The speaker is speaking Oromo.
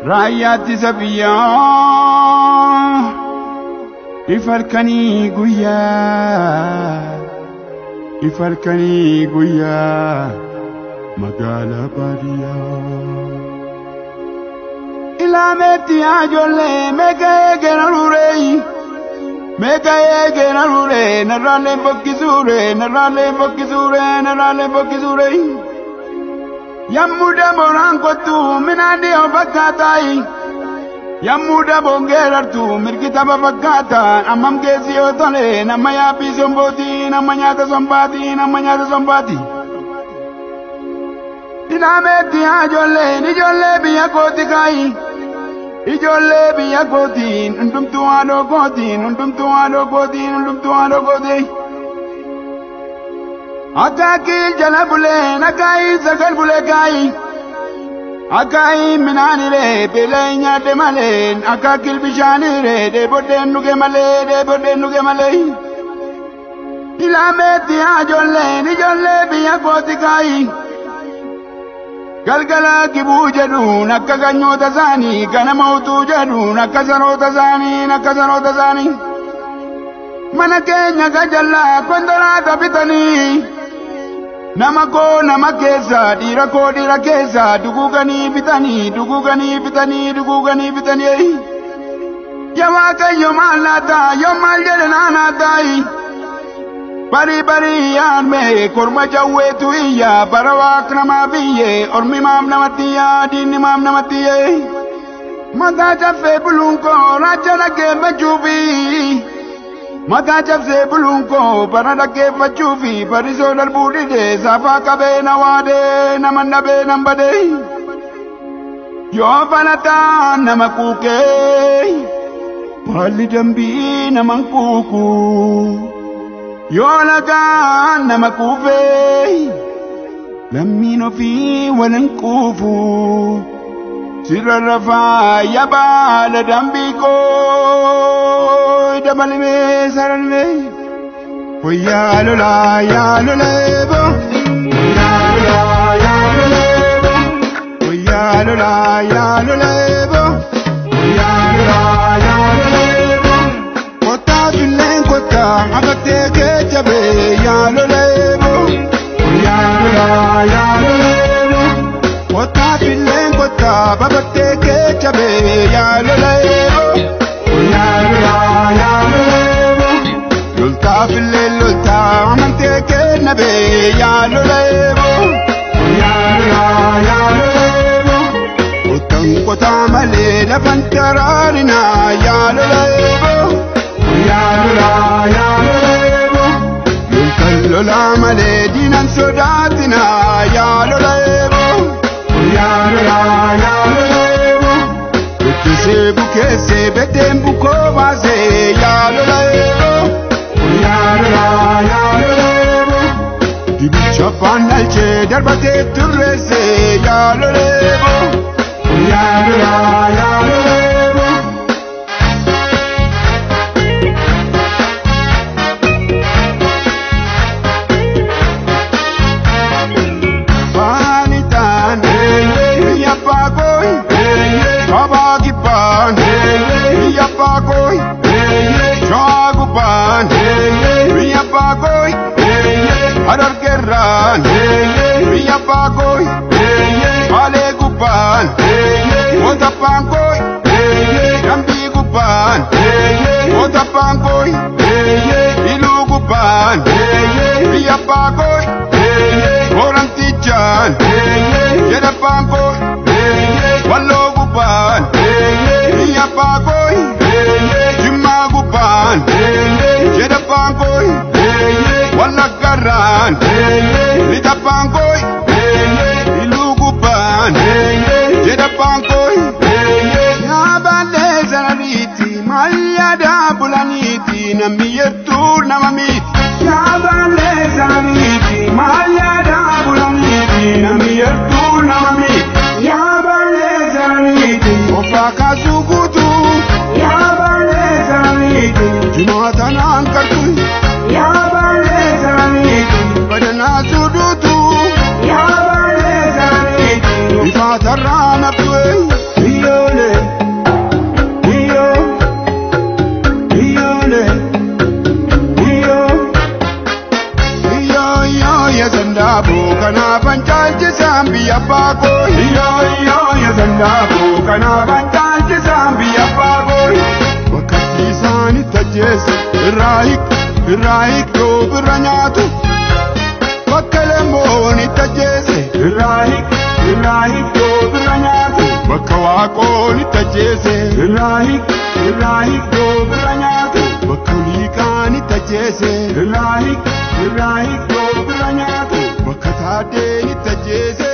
Raayyaatti sabiyyaa ifarkanii guyyaa magaalaa baadiyyaa. Ilaameetti ijoollee meeqa eegana luree narraalee bokkisuure yammuu dabooraan kottu minaan dhiyoo fakkaataayi yammuu daboon geerartu mirgi tapha fakkaataan ammam keessi yoo tole nama yaabbii sombooti nama nyaata sombaati. Ilaameetti ijoollee biyya kooti kaayi ijoollee biyya kootiin hundumtuu haadhoo kootiin. Akaakii jala bulee akaayii sagal bulee kaayi akaayii minaaniree beelee nyaadde malee akaakii bishaaniree deeboddeen dhuge malee. Ilaameetti ijoollee biyya kooti kaayi galgala kibuu jedhuun akka ganyoota isaanii ganama utuu jedhuun akka saroota isaanii mana keenya gajallaa konkolaataa bitanii. Nama keessa dhiira keessa duguuganii bitanii. Yaa Waaqayyo maal laata yoo maal jedhe naanaataa barii yaadme korma jawweetu iyya bara waaq namaa biyye ormi maaf namatti iyya diinni maaf namatti iyye mataa caffee buluunkoo raacha dhaggeeffachuufi. Mataa cabsee buluunkoo bara dhaggeeffachuufi barisoo darbuu didee saafaa qabee na waadee nama dhabee nan badee yoo falataan nama kuukee baalli dambii naman kuuku yoo lagaan nama kuufee lammiin ofii walan kuufu. Sirra rafaa yabaala dambii koo dabalimee sararmee yaa loleebo kottaa filleen kottaa afattee kee jabee yaa loleebo kottaa filleen kottaa babattee kee jabee yaa loleebo loltaa filleen loltaa amantee kee nabee yaa loleebo kotaa malee lafan taraarinaa yaa loleebo loltan lolaa malee diinan sodaatinaa yaa loleebo Bukkisee bukeessee beddeen bukkoo baasee yaa loleebo dibicha afaan dhalchee darbatee turreessee yaa loleebo. Kabagiban, Ria Bagoy, Shaguban, Ria Bagoy, Adargeran, Ria Bagoy, Aleguban, Otapangoy, Gambiguban, Otapangoy, Iluguban, Ria Bagoy, Orantijan, Yedapangoy, Waloguban, Ria Bagoy, Jimaguban, Yedapangoy, Walagaran, Litapangoy, Iluguban, Yedapangoy, Nabale Zanariti, Mayada Bulaniti, Namiyertur Namamit, Nabale Zanariti, Mayada Bulaniti, Namiyertur Namamit, Yabale Zanariti, Ofaka Sugutu, Yabale Zanariti, Jumatan Ankartu, Yabale Zanariti, Badana Sudutu, Yabale Zanariti, Ifatarana Pue, iyole iyo iyole iyo iyo iyo ya zandabu kana banjalji Zambia bako iyo iyo ya zandabu kana banjalji Zambia bako wakati sani tajesi Raik do biranyatu Bakalemoni tajesi Raik do biranyatu Bakawakoni tajesi Raik do biranyatu Bakalikani tajesi Raik do biranyatu Bakatadeni tajesi